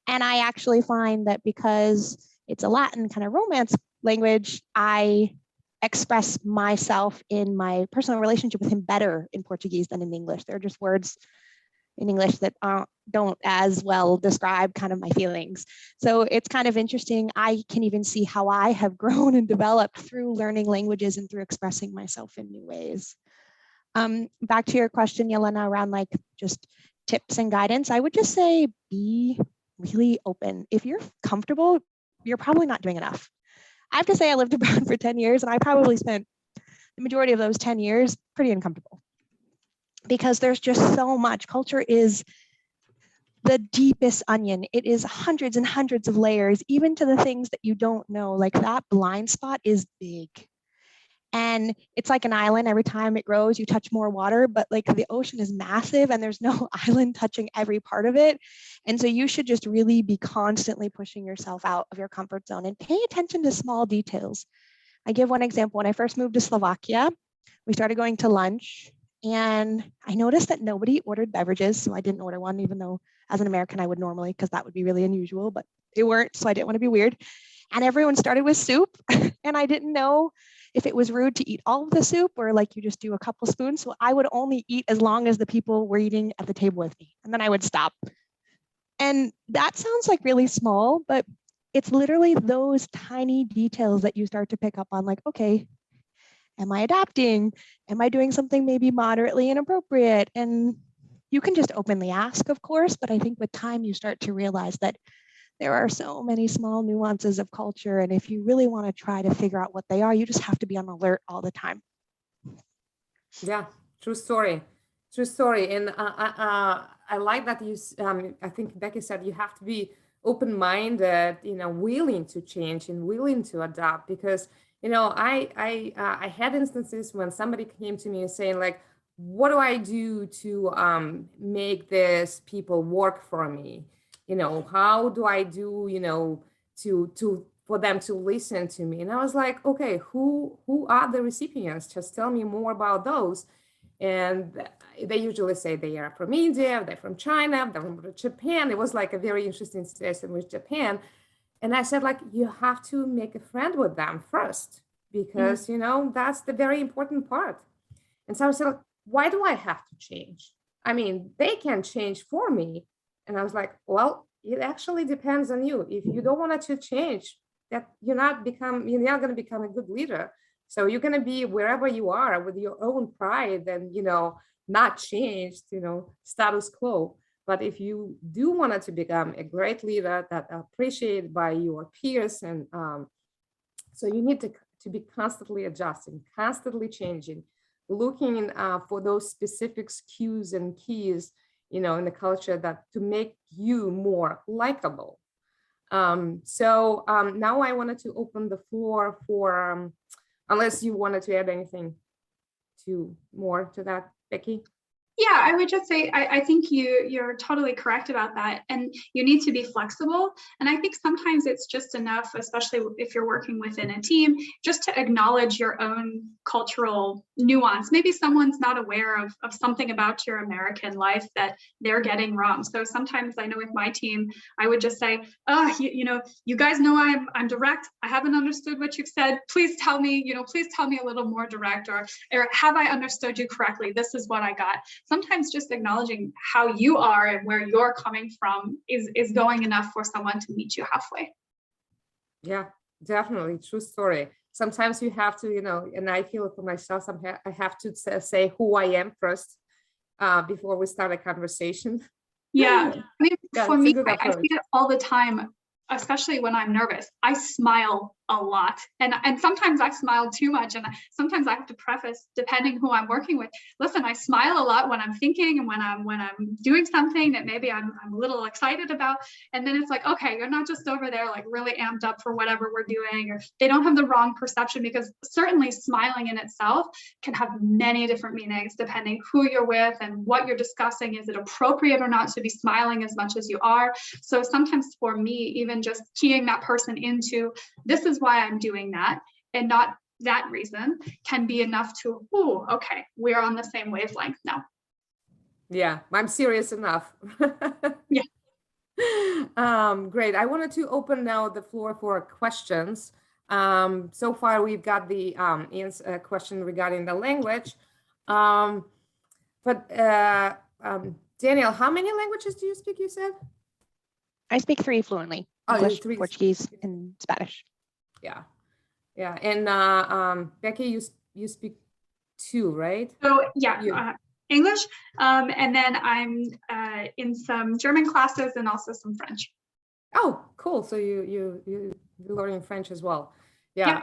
And I actually find that because it's a Latin kind of romance language, I express myself in my personal relationship with him better in Portuguese than in English. There are just words in English that don't as well describe kind of my feelings. So it's kind of interesting. I can even see how I have grown and developed through learning languages and through expressing myself in new ways. Back to your question, Yelena, around like just tips and guidance, I would just say be really open. If you're comfortable, you're probably not doing enough. I have to say I lived abroad for 10 years and I probably spent the majority of those 10 years pretty uncomfortable because there's just so much. Culture is the deepest onion. It is hundreds and hundreds of layers, even to the things that you don't know. Like that blind spot is big. And it's like an island. Every time it grows, you touch more water, but like the ocean is massive and there's no island touching every part of it. And so you should just really be constantly pushing yourself out of your comfort zone and pay attention to small details. I give one example. When I first moved to Slovakia, we started going to lunch and I noticed that nobody ordered beverages. So I didn't order one, even though as an American, I would normally, because that would be really unusual, but they weren't. So I didn't want to be weird. And everyone started with soup and I didn't know if it was rude to eat all of the soup or like you just do a couple spoons. So I would only eat as long as the people were eating at the table with me. And then I would stop. And that sounds like really small, but it's literally those tiny details that you start to pick up on, like, okay, am I adapting? Am I doing something maybe moderately inappropriate? And you can just openly ask, of course, but I think with time you start to realize that there are so many small nuances of culture. And if you really want to try to figure out what they are, you just have to be on alert all the time. Yeah, true story. True story. And I like that you, I think Becky said you have to be open-minded, willing to change and willing to adapt, because, I had instances when somebody came to me and saying like, what do I do to make this people work for me? How do I do, to for them to listen to me? And I was like, okay, who are the recipients? Just tell me more about those. And they usually say they are from India, they're from China, they're from Japan. It was like a very interesting situation with Japan. And I said, like, you have to make a friend with them first, because, that's the very important part. And so I said, why do I have to change? I mean, they can change for me. And I was like, well, it actually depends on you. If you don't want to change, that you're not going to become a good leader. So you're going to be wherever you are with your own pride and, not changed, status quo. But if you do want to become a great leader that appreciated by your peers, and so you need to be constantly adjusting, constantly changing, looking for those specific cues and keys, in the culture that to make you more likable. So now I wanted to open the floor for, unless you wanted to add anything more to that, Becky. Yeah, I would just say I think you're totally correct about that, and you need to be flexible. And I think sometimes it's just enough, especially if you're working within a team, just to acknowledge your own cultural nuance. Maybe someone's not aware of something about your American life that they're getting wrong. So sometimes I know with my team, I would just say, "Oh, you guys know I'm direct. I haven't understood what you've said. Please tell me, please tell me a little more direct, or have I understood you correctly? This is what I got." Sometimes just acknowledging how you are and where you're coming from is going enough for someone to meet you halfway. Yeah, definitely. True story. Sometimes you have to, and I feel it for myself, I have to say who I am first before we start a conversation. Yeah. I mean, Yeah, for it's a me, good I approach. see it all the time, especially when I'm nervous. I smile a lot, and sometimes I smile too much, and sometimes I have to preface, depending who I'm working with, listen, I smile a lot when I'm thinking and when I'm doing something that maybe I'm a little excited about, and then it's like, okay, you're not just over there like really amped up for whatever we're doing, or they don't have the wrong perception, because certainly smiling in itself can have many different meanings depending who you're with and what you're discussing. Is it appropriate or not to be smiling as much as you are? So sometimes for me, even just keying that person into, this is why I'm doing that, and not that reason, can be enough to, oh, okay, we're on the same wavelength now. Yeah, I'm serious enough. Yeah. Great. I wanted to open now the floor for questions. So far, we've got the question regarding the language. Danielle, how many languages do you speak, you said? I speak 3 fluently: English, Portuguese, and Spanish. Yeah. Yeah. And Becky, you speak 2, right? So yeah, English, and then I'm in some German classes and also some French. Oh, cool. So you're learning French as well. Yeah.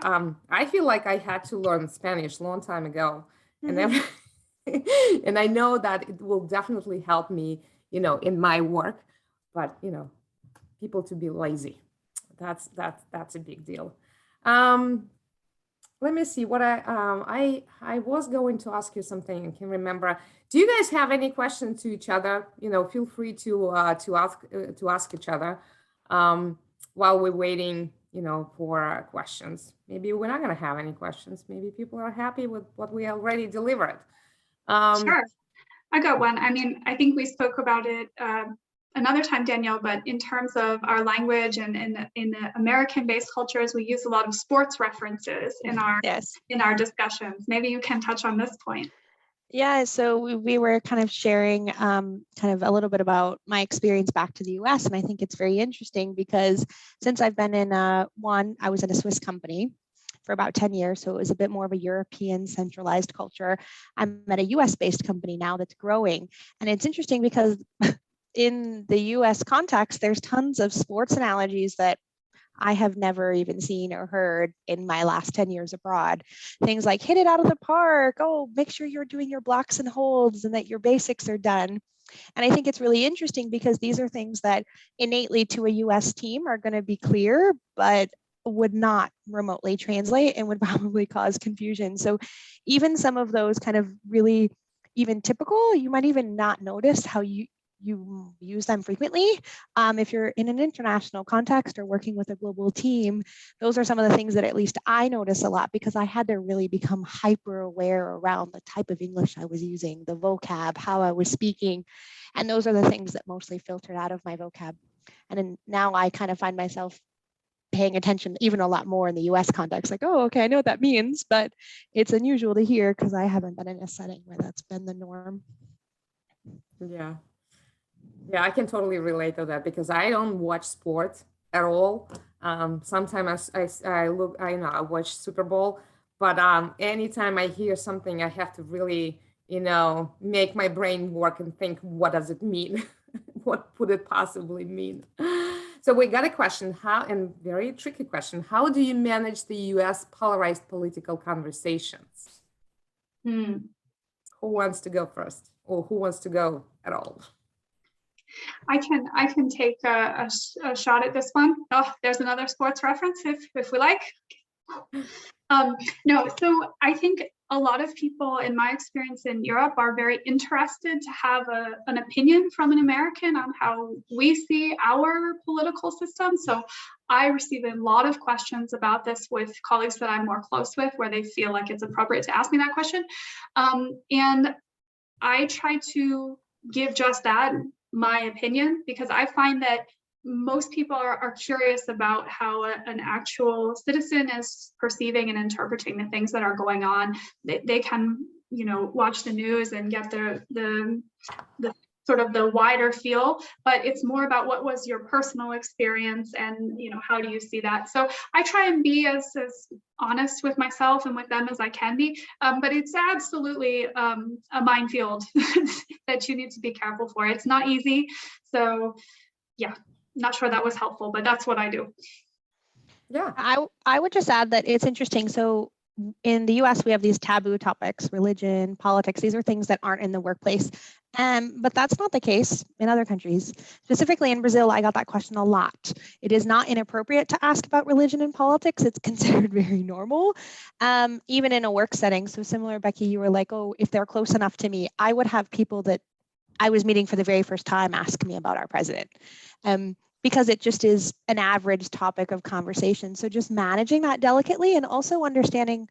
I feel like I had to learn Spanish a long time ago, and then and I know that it will definitely help me, in my work. But people to be lazy, that's a big deal. Let me see what I was going to ask you something. I can remember. Do you guys have any questions to each other? Feel free to ask each other while we're waiting, for questions. Maybe we're not going to have any questions. Maybe people are happy with what we already delivered. Sure, I got one. I mean, I think we spoke about it another time, Danielle, but in terms of our language and in the American-based cultures, we use a lot of sports references in our discussions. Maybe you can touch on this point. Yeah, so we were kind of sharing kind of a little bit about my experience back to the US, and I think it's very interesting because since I've been in I was in a Swiss company for about 10 years, so it was a bit more of a European centralized culture. I'm at a US-based company now that's growing, and it's interesting because in the US context, there's tons of sports analogies that I have never even seen or heard in my last 10 years abroad. Things like hit it out of the park. Oh, make sure you're doing your blocks and holds and that your basics are done. And I think it's really interesting because these are things that innately to a US team are going to be clear, but would not remotely translate and would probably cause confusion. So even some of those kind of really even typical, you might even not notice how you use them frequently. If you're in an international context or working with a global team, those are some of the things that at least I notice a lot because I had to really become hyper aware around the type of English I was using, the vocab, how I was speaking. And those are the things that mostly filtered out of my vocab. And then now I kind of find myself paying attention even a lot more in the US context, like, oh, okay, I know what that means, but it's unusual to hear because I haven't been in a setting where that's been the norm. Yeah. Yeah, I can totally relate to that because I don't watch sports at all. Sometimes I watch Super Bowl, but anytime I hear something, I have to really, make my brain work and think, what does it mean? What would it possibly mean? So we got a question, and very tricky question. How do you manage the US polarized political conversations? Who wants to go first, or who wants to go at all? I can take a shot at this one. Oh, there's another sports reference if we like. No, so I think a lot of people, in my experience in Europe, are very interested to have an opinion from an American on how we see our political system. So I receive a lot of questions about this with colleagues that I'm more close with, where they feel like it's appropriate to ask me that question. And I try to give just that, my opinion, because I find that most people are curious about how an actual citizen is perceiving and interpreting the things that are going on. They can, watch the news and get the sort of the wider feel, but it's more about what was your personal experience and, how do you see that? So I try and be as honest with myself and with them as I can be, but it's absolutely a minefield that you need to be careful for. It's not easy. So yeah. Not sure that was helpful, but that's what I do. Yeah, I would just add that it's interesting. So in the US, we have these taboo topics, religion, politics. These are things that aren't in the workplace. But that's not the case in other countries. Specifically in Brazil, I got that question a lot. It is not inappropriate to ask about religion and politics. It's considered very normal, even in a work setting. So similar, Becky, you were like, oh, if they're close enough to me, I would have people that I was meeting for the very first time ask me about our president. Because it just is an average topic of conversation. So just managing that delicately and also trying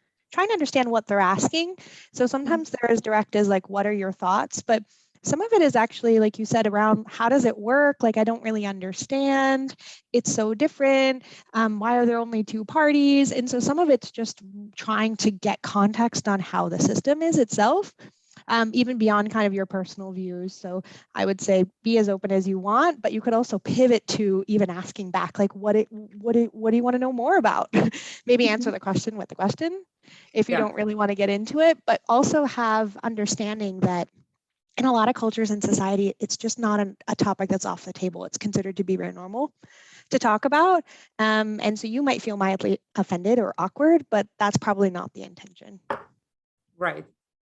to understand what they're asking. So sometimes they're as direct as like, what are your thoughts? But some of it is actually, like you said, around how does it work? Like, I don't really understand. It's so different. Why are there only two parties? And so some of it's just trying to get context on how the system is itself. Even beyond kind of your personal views. So I would say be as open as you want, but you could also pivot to even asking back, like, what do you want to know more about? Maybe answer the question with the question if you don't really want to get into it, but also have understanding that in a lot of cultures and society, it's just not a topic that's off the table. It's considered to be very normal to talk about. And so you might feel mildly offended or awkward, but that's probably not the intention. Right.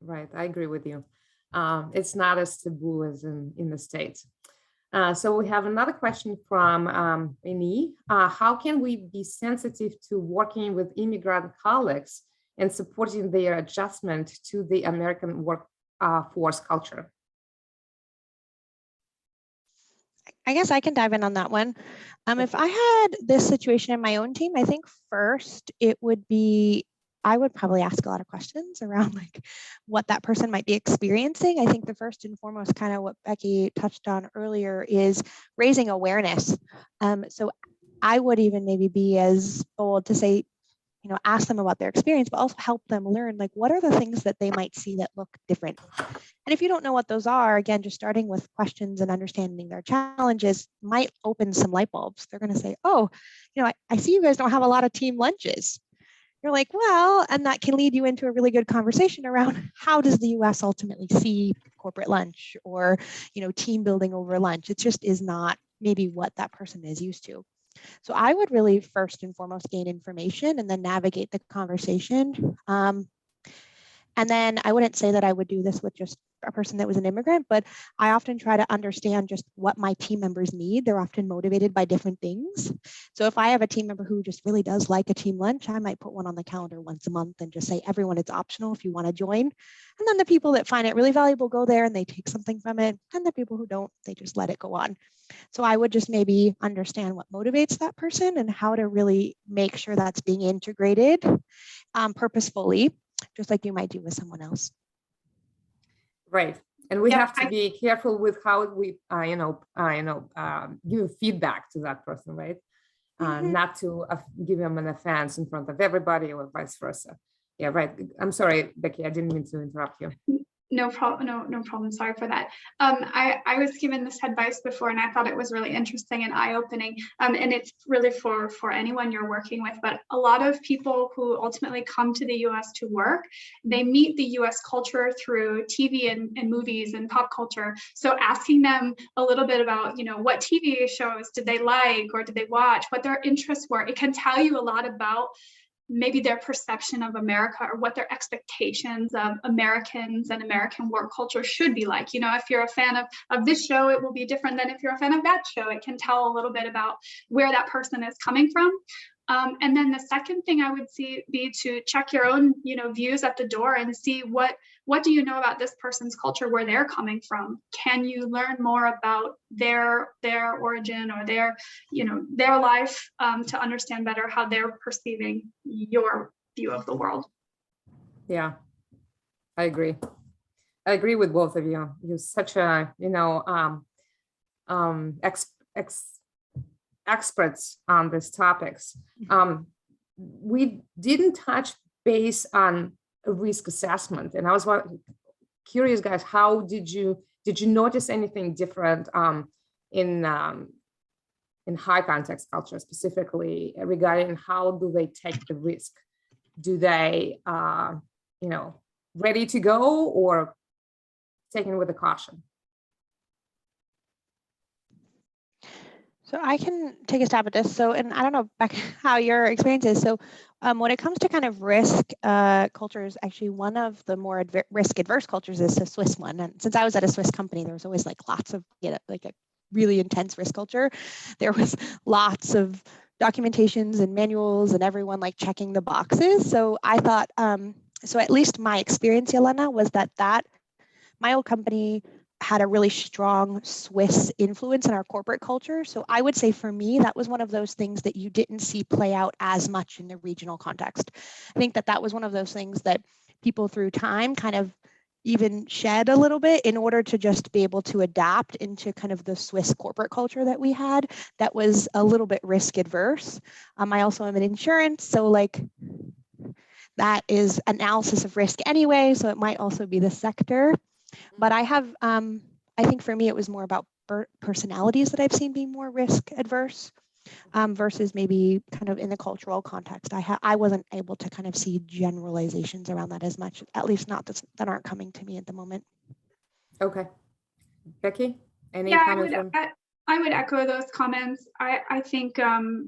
Right, I agree with you. It's not as taboo as in the States. So we have another question from Amy. How can we be sensitive to working with immigrant colleagues and supporting their adjustment to the American workforce culture? I guess I can dive in on that one. If I had this situation in my own team, I think first it would be I would probably ask a lot of questions around like what that person might be experiencing. I think the first and foremost, kind of what Becky touched on earlier, is raising awareness. So I would even maybe be as bold to say, ask them about their experience, but also help them learn, like, what are the things that they might see that look different? And if you don't know what those are, again, just starting with questions and understanding their challenges might open some light bulbs. They're going to say, oh, I see you guys don't have a lot of team lunches. You're like, well, and that can lead you into a really good conversation around how does the US ultimately see corporate lunch or, team building over lunch. It just is not maybe what that person is used to. So I would really first and foremost gain information and then navigate the conversation. And then I wouldn't say that I would do this with just a person that was an immigrant, but I often try to understand just what my team members need. They're often motivated by different things. So if I have a team member who just really does like a team lunch, I might put one on the calendar once a month and just say, everyone, it's optional if you want to join. And then the people that find it really valuable go there and they take something from it. And the people who don't, they just let it go on. So I would just maybe understand what motivates that person and how to really make sure that's being integrated purposefully, just like you might do with someone else. Right. And we have to be careful with how we, give feedback to that person, right? Not to give them an offense in front of everybody or vice versa. Yeah, right. I'm sorry, Becky, I didn't mean to interrupt you. No problem. No problem. Sorry for that. I was given this advice before, and I thought it was really interesting and eye-opening. And it's really for anyone you're working with. But a lot of people who ultimately come to the U.S. to work, they meet the U.S. culture through TV and movies and pop culture. So asking them a little bit about, what TV shows did they like or did they watch, what their interests were, it can tell you a lot about maybe their perception of America or what their expectations of Americans and American work culture should be like. If you're a fan of this show, it will be different than if you're a fan of that show. It can tell a little bit about where that person is coming from. And then the second thing I would see be to check your own, views at the door and see what do you know about this person's culture, where they're coming from. Can you learn more about their origin or their life, to understand better how they're perceiving your view of the world? Yeah, I agree. I agree with both of you. You're such a, experts on these topics. We didn't touch base on risk assessment, and I was curious, guys, how did you notice anything different in high context culture, specifically regarding how do they take the risk? Do they, ready to go, or taken with a caution? So I can take a stab at this. So, and I don't know, Becky, how your experience is. So when it comes to kind of risk cultures, actually one of the more risk adverse cultures is the Swiss one. And since I was at a Swiss company, there was always like lots of, like a really intense risk culture. There was lots of documentations and manuals and everyone like checking the boxes. So I thought, so at least my experience, Yelena, was that my old company had a really strong Swiss influence in our corporate culture. So I would say for me, that was one of those things that you didn't see play out as much in the regional context. I think that was one of those things that people through time kind of even shed a little bit in order to just be able to adapt into kind of the Swiss corporate culture that we had that was a little bit risk adverse. I also am in insurance, so like that is analysis of risk anyway, so it might also be the sector. But I have, I think for me, it was more about personalities that I've seen being more risk adverse versus maybe kind of in the cultural context. I wasn't able to kind of see generalizations around that as much, at least not that aren't coming to me at the moment. Okay. Becky, any comments? I would echo those comments. I think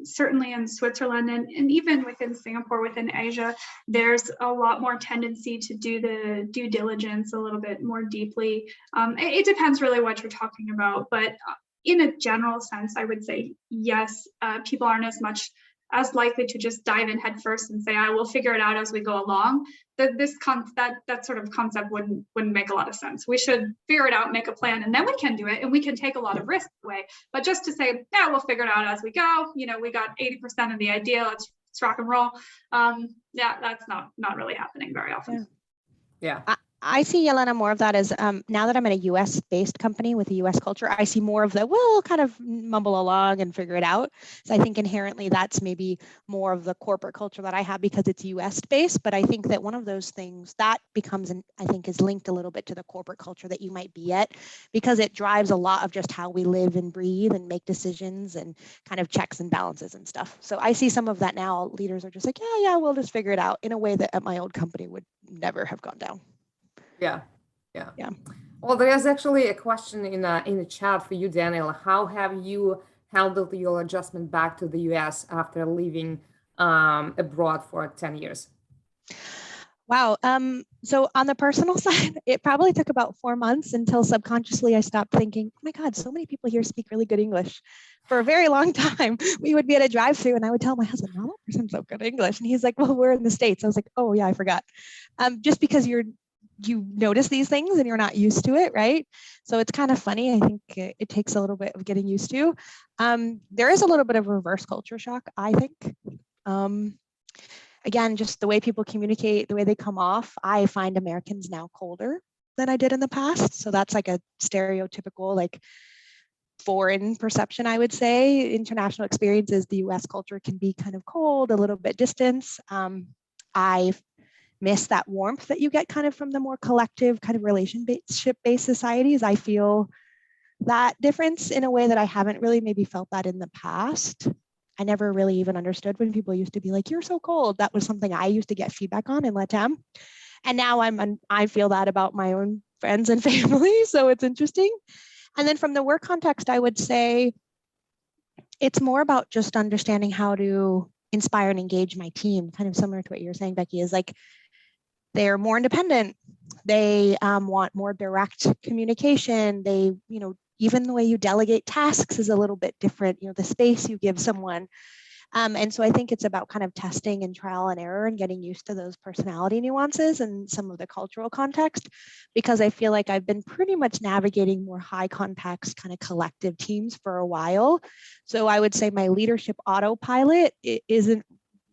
certainly in Switzerland and even within Singapore, within Asia, there's a lot more tendency to do the due diligence a little bit more deeply. It depends really what you're talking about, but in a general sense, I would say yes, people aren't as likely to just dive in head first and say, I will figure it out as we go along. That sort of concept wouldn't make a lot of sense. We should figure it out, make a plan, and then we can do it, and we can take a lot of risk away. But just to say, yeah, we'll figure it out as we go. We got 80% of the idea. Let's rock and roll. That's not really happening very often. Yeah. I see, Yelena, more of that as now that I'm in a US-based company with a US culture, I see more of the, we'll kind of mumble along and figure it out. So I think inherently that's maybe more of the corporate culture that I have because it's US-based. But I think that one of those things that becomes, I think, is linked a little bit to the corporate culture that you might be at, because it drives a lot of just how we live and breathe and make decisions and kind of checks and balances and stuff. So I see some of that now. Leaders are just like, yeah, we'll just figure it out in a way that at my old company would never have gone down. Yeah. Well, there's actually a question in the chat for you, Danielle. How have you handled your adjustment back to the US after living abroad for 10 years? Wow. So on the personal side, it probably took about 4 months until subconsciously I stopped thinking, oh my God, so many people here speak really good English. For a very long time, we would be at a drive-thru and I would tell my husband, no, that person's so good English. And he's like, well, we're in the States. I was like, oh yeah, I forgot. Just because you notice these things and you're not used to it, right? So it's kind of funny. I think it takes a little bit of getting used to. There is a little bit of reverse culture shock, I think. Again, just the way people communicate, the way they come off, I find Americans now colder than I did in the past. So that's like a stereotypical, like foreign perception, I would say. International experiences, the US culture can be kind of cold, a little bit distant. I miss that warmth that you get kind of from the more collective kind of relationship-based societies. I feel that difference in a way that I haven't really maybe felt that in the past. I never really even understood when people used to be like, you're so cold. That was something I used to get feedback on in LATAM. And now I feel that about my own friends and family. So it's interesting. And then from the work context, I would say it's more about just understanding how to inspire and engage my team, kind of similar to what you were saying, Becky, is like, they're more independent. They want more direct communication. They, even the way you delegate tasks is a little bit different. The space you give someone. And so I think it's about kind of testing and trial and error and getting used to those personality nuances and some of the cultural context, because I feel like I've been pretty much navigating more high context kind of collective teams for a while. So I would say my leadership autopilot isn't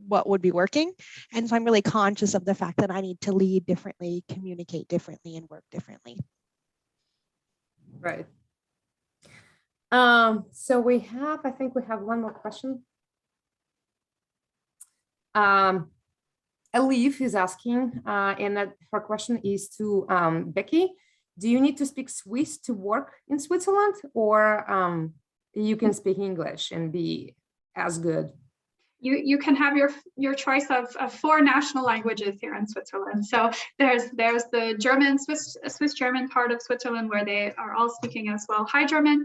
what would be working. And so I'm really conscious of the fact that I need to lead differently, communicate differently, and work differently. Right. So I think we have one more question. Elif is asking, and that her question is to Becky. Do you need to speak Swiss to work in Switzerland, or you can speak English and be as good? You can have your choice of 4 national languages here in Switzerland. So there's the German, Swiss German part of Switzerland where they are all speaking as well High German,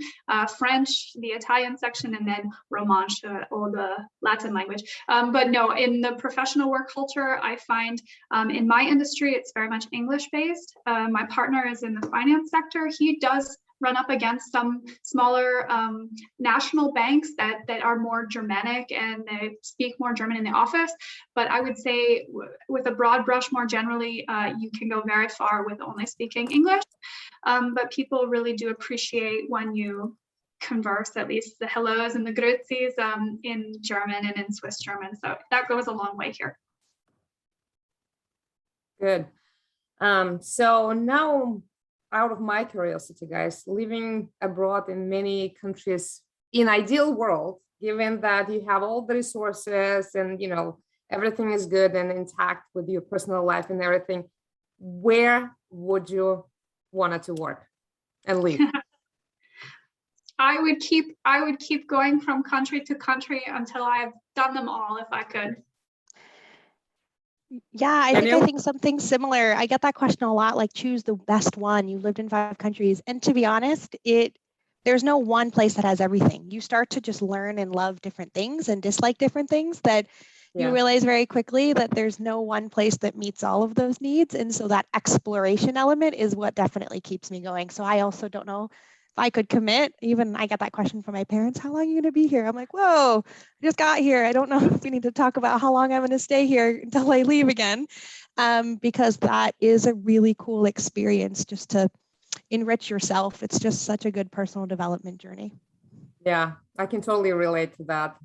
French, the Italian section, and then Romansh, or the Latin language. But no, in the professional work culture, I find in my industry, it's very much English based. My partner is in the finance sector. He does run up against some smaller national banks that are more Germanic and they speak more German in the office. But I would say with a broad brush, more generally, you can go very far with only speaking English. But people really do appreciate when you converse, at least the hellos and the grüezis in German and in Swiss German. So that goes a long way here. Good. So now, out of my curiosity, guys, living abroad in many countries, in ideal world, given that you have all the resources and everything is good and intact with your personal life and everything, where would you want it to work and live? I would keep going from country to country until I've done them all, if I could. Yeah, I think something similar. I get that question a lot, like choose the best one. You lived in 5 countries. And to be honest, there's no one place that has everything. You start to just learn and love different things and dislike different things that you realize very quickly that there's no one place that meets all of those needs. And so that exploration element is what definitely keeps me going. So I also don't know if I could commit. Even I get that question from my parents, how long are you going to be here? I'm like, whoa, I just got here. I don't know if we need to talk about how long I'm going to stay here until I leave again, because that is a really cool experience just to enrich yourself. It's just such a good personal development journey. Yeah, I can totally relate to that.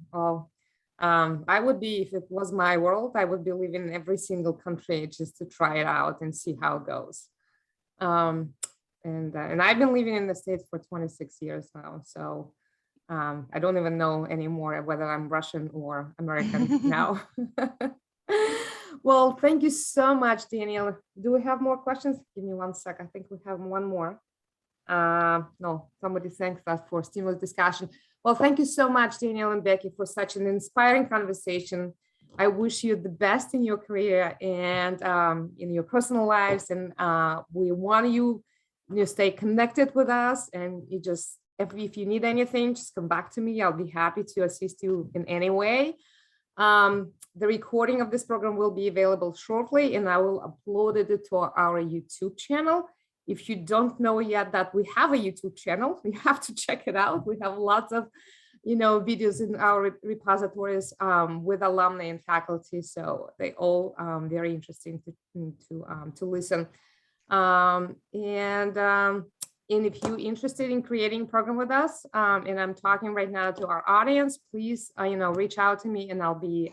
I would be, if it was my world, I would be living in every single country just to try it out and see how it goes. And I've been living in the States for 26 years now. So I don't even know anymore whether I'm Russian or American now. Well, thank you so much, Danielle. Do we have more questions? Give me 1 sec. I think we have one more. No, somebody thanks us for stimulus discussion. Well, thank you so much, Danielle and Becky, for such an inspiring conversation. I wish you the best in your career and in your personal lives. And we want you stay connected with us. And if you need anything, just come back to me. I'll be happy to assist you in any way. The recording of this program will be available shortly, and I will upload it to our YouTube channel. If you don't know yet that we have a YouTube channel, you have to check it out. We have lots of, videos in our repositories with alumni and faculty, so they all very interesting to listen. And if you're interested in creating a program with us, and I'm talking right now to our audience, please, reach out to me and I'll be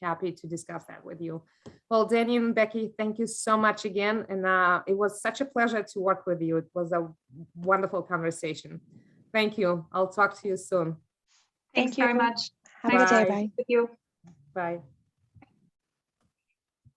happy to discuss that with you. Well, Danny and Becky, thank you so much again. And it was such a pleasure to work with you. It was a wonderful conversation. Thank you. I'll talk to you soon. Thanks very much. Have a good day. Bye. With you. Bye.